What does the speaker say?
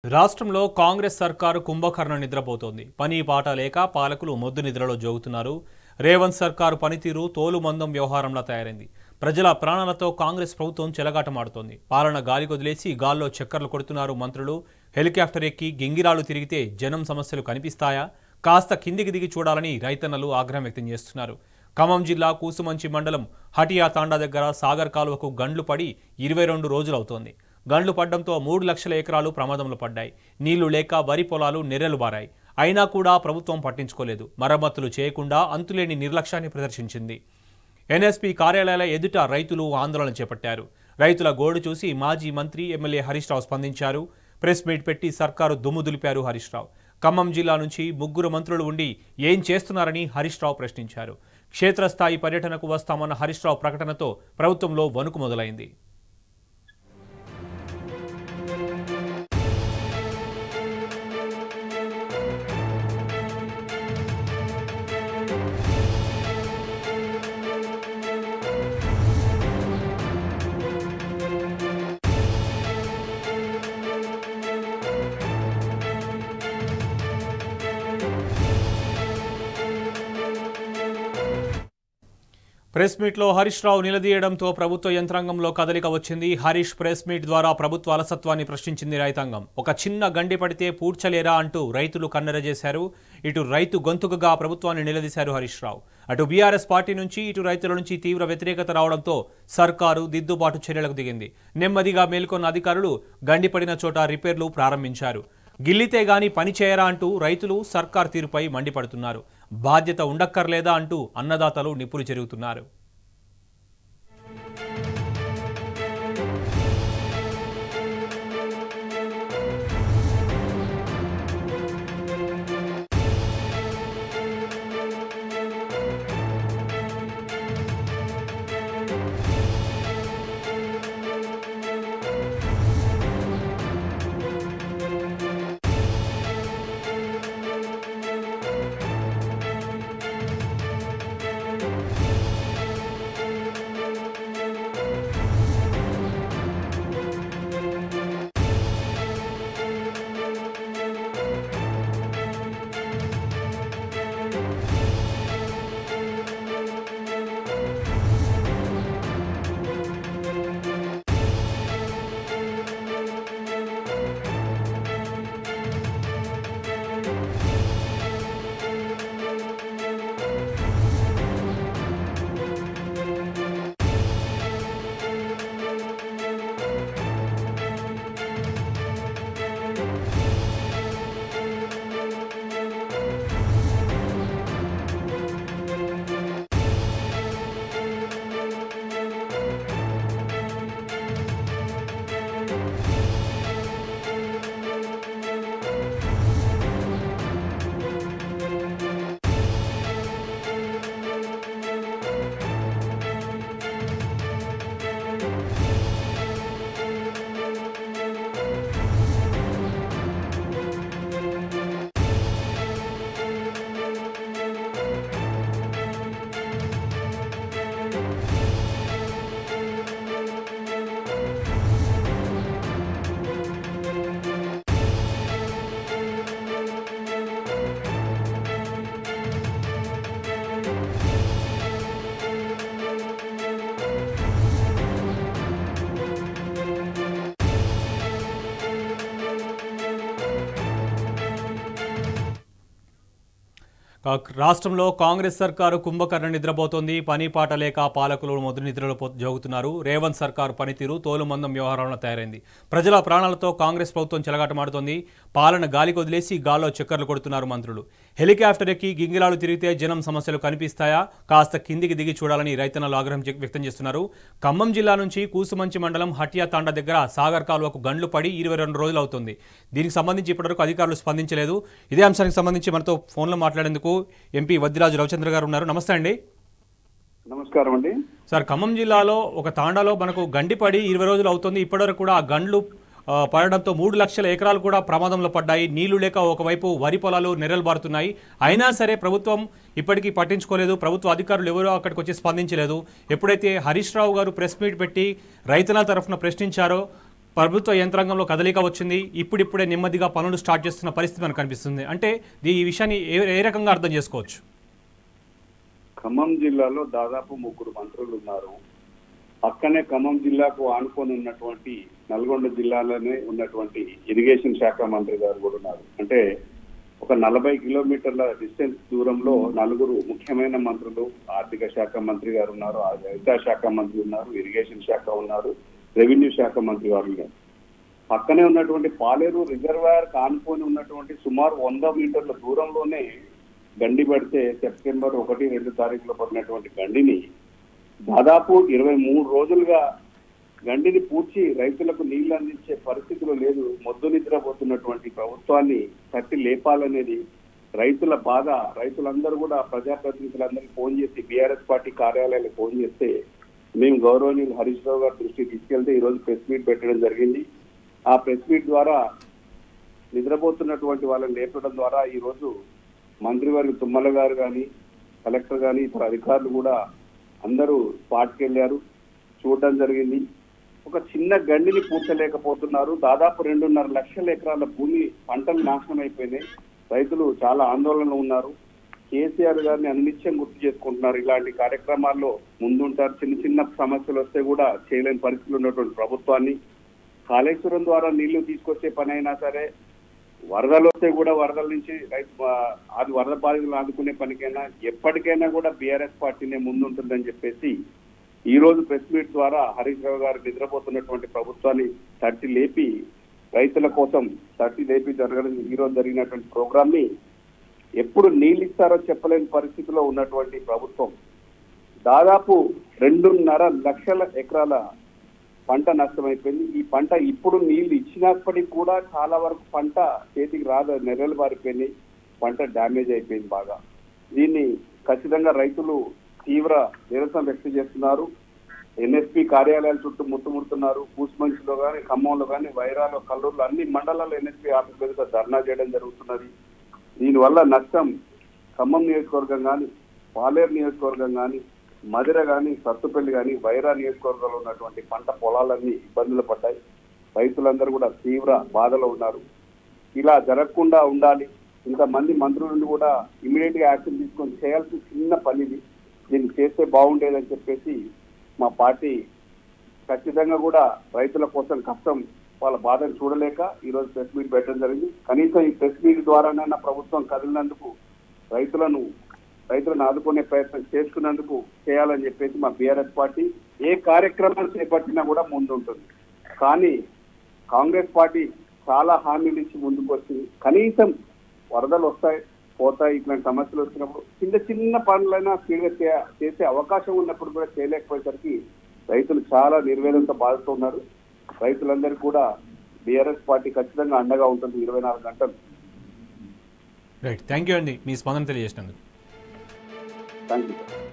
రాష్ట్రంలో కాంగ్రెస్ సర్కారు కుంభకర్ణ నిద్రపోతోంది. పని పాట లేక పాలకులు మొద్దు నిద్రలో జోగుతున్నారు. రేవంత్ సర్కారు పనితీరు తోలుమందం వ్యవహారంలా తయారైంది. ప్రజల ప్రాణాలతో కాంగ్రెస్ ప్రభుత్వం చెలగాటమాడుతోంది. పాలన గాలికొదిలేసి గాల్లో చక్కర్లు కొడుతున్నారు మంత్రులు. హెలికాప్టర్ ఎక్కి గింగిరాలు తిరిగితే జనం సమస్యలు కనిపిస్తాయా? కాస్త కిందికి దిగి చూడాలని రైతన్నలు ఆగ్రహం వ్యక్తం చేస్తున్నారు. ఖమ్మం జిల్లా కూసుమంచి మండలం హటియా తాండా దగ్గర సాగర్ కాలువకు గండ్లు పడి 22 రోజులవుతోంది. గండ్లు పడ్డంతో 3 లక్షల ఎకరాలు ప్రమాదంలో పడ్డాయి. నీళ్లు లేక వరి పొలాలు నెర్రెలు బారాయి. అయినా కూడా ప్రభుత్వం పట్టించుకోలేదు. మరమ్మతులు చేయకుండా అంతులేని నిర్లక్ష్యాన్ని ప్రదర్శించింది. ఎన్ఎస్పీ కార్యాలయాల ఎదుట రైతులు ఆందోళన చేపట్టారు. రైతుల గోడు చూసి మాజీ మంత్రి ఎమ్మెల్యే హరీష్ రావు స్పందించారు. ప్రెస్ మీట్ పెట్టి సర్కారు దుమ్ము దులిపారు హరీష్ రావు. ఖమ్మం జిల్లా నుంచి 3 మంత్రులు ఉండి ఏం చేస్తున్నారని హరీష్ రావు ప్రశ్నించారు. క్షేత్రస్థాయి పర్యటనకు వస్తామన్న హరీష్ రావు ప్రకటనతో ప్రభుత్వంలో వణుకు మొదలైంది. ప్రెస్ మీట్లో హరీష్ రావు నిలదీయడంతో ప్రభుత్వ యంత్రాంగంలో కదలిక వచ్చింది. హరీష్ ప్రెస్ మీట్ ద్వారా ప్రభుత్వ అలసత్వాన్ని ప్రశ్నించింది రైతాంగం. ఒక చిన్న గండి పడితే పూడ్చలేరా అంటూ రైతులు కన్నెరజేశారు. ఇటు రైతు గొంతుకగా ప్రభుత్వాన్ని నిలదీశారు హరీష్ రావు. అటు బీఆర్ఎస్ పార్టీ నుంచి ఇటు రైతుల నుంచి తీవ్ర వ్యతిరేకత రావడంతో సర్కారు దిద్దుబాటు చర్యలకు దిగింది. నెమ్మదిగా మేల్కొన్న అధికారులు గండిపడిన చోట రిపేర్లు ప్రారంభించారు. గిల్లితే గాని పని చేయరా అంటూ రైతులు సర్కార్ తీరుపై మండిపడుతున్నారు. బాధ్యత ఉండక్కర్లేదా అంటూ అన్నదాతలు నిప్పులు చెరుగుతున్నారు. రాష్ట్రంలో కాంగ్రెస్ సర్కారు కుంభకర్ణ నిద్రపోతోంది. పని పాట లేక పాలకులు మొదటి నిద్రలో జోగుతున్నారు. రేవంత్ సర్కారు పనితీరు తోలుమందం వ్యవహారంలో తయారైంది. ప్రజల ప్రాణాలతో కాంగ్రెస్ ప్రభుత్వం చెలగాటమాడుతోంది. పాలన గాలికి వదిలేసి గాల్లో చక్కర్లు కొడుతున్నారు మంత్రులు. హెలికాప్టర్ ఎక్కి గింగిలాలు తిరిగితే జనం సమస్యలు కనిపిస్తాయా? కాస్త కిందికి దిగి చూడాలని రైతన్నలు ఆగ్రహం వ్యక్తం చేస్తున్నారు. ఖమ్మం జిల్లా నుంచి కూసుమంచి మండలం హటియా తాండా దగ్గర సాగర్ కాలువకు గండ్లు పడి 22 రోజులు అవుతుంది. దీనికి సంబంధించి ఇప్పటివరకు అధికారులు స్పందించలేదు. ఇదే అంశానికి సంబంధించి మనతో ఫోన్లో మాట్లాడేందుకు ఎంపీ వద్దిరాజు రవిచంద్ర గారు ఉన్నారు. నమస్తే అండి. నమస్కారం అండి సార్. ఖమ్మం జిల్లాలో ఒక తాండాలో మనకు గండిపడి 20 రోజులు అవుతుంది. ఇప్పటివరకు కూడా ఆ గండ్లు పడడంతో 3 లక్షల ఎకరాలు కూడా ప్రమాదంలో పడ్డాయి. నీళ్లు లేక ఒకవైపు వరి పొలాలు నెర్రలు బారుతున్నాయి. అయినా సరే ప్రభుత్వం ఇప్పటికీ పట్టించుకోలేదు. ప్రభుత్వ అధికారులు ఎవరో అక్కడికి వచ్చి స్పందించలేదు. ఎప్పుడైతే హరీష్ రావు గారు ప్రెస్ మీట్ పెట్టి రైతుల తరఫున ప్రశ్నించారో ప్రభుత్వ యంత్రాంగంలో కదలిక వచ్చింది, ఇప్పుడిప్పుడే నెమ్మదిగా పనులు స్టార్ట్ చేస్తున్న పరిస్థితి మనకు కనిపిస్తుంది. అంటే ఈ విషయాన్ని ఏ రకంగా అర్థం చేసుకోవచ్చు? ఖమ్మం జిల్లాలో దాదాపు 3 మంత్రులు ఉన్నారు. పక్కనే ఖమ్మం జిల్లాకు ఆనుకొని ఉన్నటువంటి నల్గొండ జిల్లాలోనే ఉన్నటువంటి ఇరిగేషన్ శాఖ మంత్రి గారు కూడా ఉన్నారు. అంటే ఒక 40 కిలోమీటర్ల డిస్టెన్స్ దూరంలో 4 ముఖ్యమైన మంత్రులు, ఆర్థిక శాఖ మంత్రి గారు ఉన్నారు, వ్యవసాయ శాఖ మంత్రి ఉన్నారు, ఇరిగేషన్ శాఖ ఉన్నారు, రెవెన్యూ శాఖ మంత్రి గారు ఉన్నారు. పక్కనే ఉన్నటువంటి పాలేరు రిజర్వాయర్ ఆనుకొని ఉన్నటువంటి సుమారు 100 మీటర్ల దూరంలోనే గండి పడితే సెప్టెంబర్ 1, 2 తారీఖులో పడినటువంటి గండిని దాదాపు 23 రోజులుగా గండిని పూడ్చి రైతులకు నీళ్లు అందించే పరిస్థితిలో లేదు. మొద్దు నిద్రపోతున్నటువంటి ప్రభుత్వాన్ని తట్టి లేపాలనేది రైతుల బాధ. రైతులందరూ కూడా ప్రజాప్రతినిధులందరికీ ఫోన్ చేసి బీఆర్ఎస్ పార్టీ కార్యాలయాలకు ఫోన్ చేస్తే మేము గౌరవనీయులు హరీష్ రావు గారి దృష్టికి తీసుకెళ్తే ఈరోజు ప్రెస్ మీట్ పెట్టడం జరిగింది. ఆ ప్రెస్ మీట్ ద్వారా నిద్రపోతున్నటువంటి వాళ్ళని లేపడం ద్వారా ఈరోజు మంత్రివర్గ తుమ్మల గారు కానీ, కలెక్టర్ కానీ, ఇతర అధికారులు కూడా అందరూ స్పాట్కి వెళ్ళారు, చూడడం జరిగింది. ఒక చిన్న గండిని పూడ్చలేకపోతున్నారు. దాదాపు 2.5 లక్షల ఎకరాల భూమి పంటలు నాశనం అయిపోయినాయి. రైతులు చాలా ఆందోళనలో ఉన్నారు. కేసీఆర్ గారిని అనిత్యం గుర్తు చేసుకుంటున్నారు. ఇలాంటి కార్యక్రమాల్లో ముందుంటారు. చిన్న చిన్న సమస్యలు వస్తే కూడా చేయలేని పరిస్థితులు ఉన్నటువంటి ప్రభుత్వాన్ని కాళేశ్వరం ద్వారా నీళ్లు తీసుకొచ్చే పని అయినా సరే, వరదలు వస్తే కూడా వరదల నుంచి అది వరద బాధితులు ఆదుకునే పనికైనా ఎప్పటికైనా కూడా బీఆర్ఎస్ పార్టీనే ముందుంటుందని చెప్పేసి ఈ రోజు ప్రెస్ మీట్ ద్వారా హరీష్ రావు గారు నిద్రపోతున్నటువంటి ప్రభుత్వాన్ని తట్టి లేపి రైతుల కోసం ఈ రోజు జరిగినటువంటి ప్రోగ్రామ్ ని ఎప్పుడు నీళ్ళు ఇస్తారో చెప్పలేని పరిస్థితిలో ఉన్నటువంటి ప్రభుత్వం దాదాపు 2.5 లక్షల ఎకరాల పంట నష్టమైపోయింది. ఈ పంట ఇప్పుడు నీళ్లు ఇచ్చినప్పటికీ కూడా చాలా వరకు పంట చేతికి రాదు, నెర్రలు పారిపోయినాయి, పంట డ్యామేజ్ అయిపోయింది బాగా. దీన్ని ఖచ్చితంగా రైతులు తీవ్ర నిరసన వ్యక్తం చేస్తున్నారు. ఎన్ఎస్పి కార్యాలయాల చుట్టూ ముట్టుముడుతున్నారు. కూసుమంచిలో కానీ, ఖమ్మంలో కానీ, వైరాలో, కల్లూరులో అన్ని మండలాల్లో ఎన్ఎస్పి ఆఫీస్ మీద ధర్నా చేయడం జరుగుతున్నది. దీనివల్ల నష్టం ఖమ్మం నియోజకవర్గం కానీ, పాలేరు నియోజకవర్గం కానీ, మధిర కానీ, సత్తుపల్లి కానీ, వైరా నియోజకవర్గంలో ఉన్నటువంటి పంట పొలాలన్నీ ఇబ్బందులు పడ్డాయి. రైతులందరూ కూడా తీవ్ర బాధలో ఉన్నారు. ఇలా జరగకుండా ఉండాలి. ఇంతమంది మంత్రుల నుండి కూడా ఇమీడియట్ గా యాక్షన్ తీసుకొని చేయాల్సిన చిన్న పనిది, దీన్ని చేస్తే బాగుండేదని చెప్పేసి మా పార్టీ ఖచ్చితంగా కూడా రైతుల కోసం కష్టం, వాళ్ళ బాధను చూడలేక ఈ రోజు ప్రెస్ మీట్ పెట్టడం జరిగింది. కనీసం ఈ ప్రెస్ మీట్ ద్వారానైనా ప్రభుత్వం కదిలినందుకు రైతులను ఆదుకునే ప్రయత్నం చేస్తున్నందుకు చేయాలని చెప్పేసి మా బీఆర్ఎస్ పార్టీ ఏ కార్యక్రమాలు చేపట్టినా కూడా ముందుంటుంది. కానీ కాంగ్రెస్ పార్టీ చాలా హామీలు ఇచ్చి ముందుకు వచ్చింది. కనీసం వరదలు వస్తాయి పోతాయి, ఇట్లాంటి సమస్యలు వచ్చినప్పుడు చిన్న చిన్న పనులైనా స్పీడ్గా చేసే అవకాశం ఉన్నప్పుడు కూడా చేయలేకపోయేసరికి రైతులు చాలా నిర్వేదంతో బాధపడుతున్నారు. రైతులందరికీ కూడా బీఆర్ఎస్ పార్టీ ఖచ్చితంగా అండగా ఉంటుంది 24 గంటలు. రైట్, థ్యాంక్ యూ అండి మీ స్పందన తెలియజేసినందుకు. Thank you.